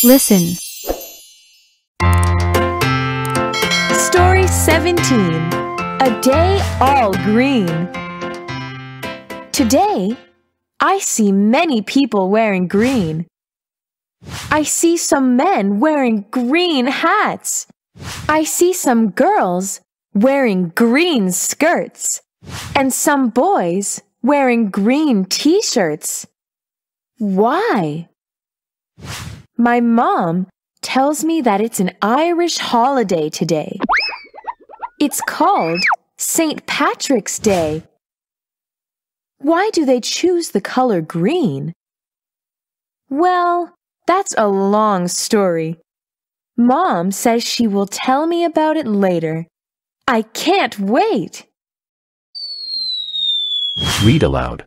Listen. Story 17. A Day All Green. Today, I see many people wearing green. I see some men wearing green hats. I see some girls wearing green skirts and some boys wearing green t-shirts. Why? My mom tells me that it's an Irish holiday today. It's called St. Patrick's Day. Why do they choose the color green? Well, that's a long story. Mom says she will tell me about it later. I can't wait! Read aloud.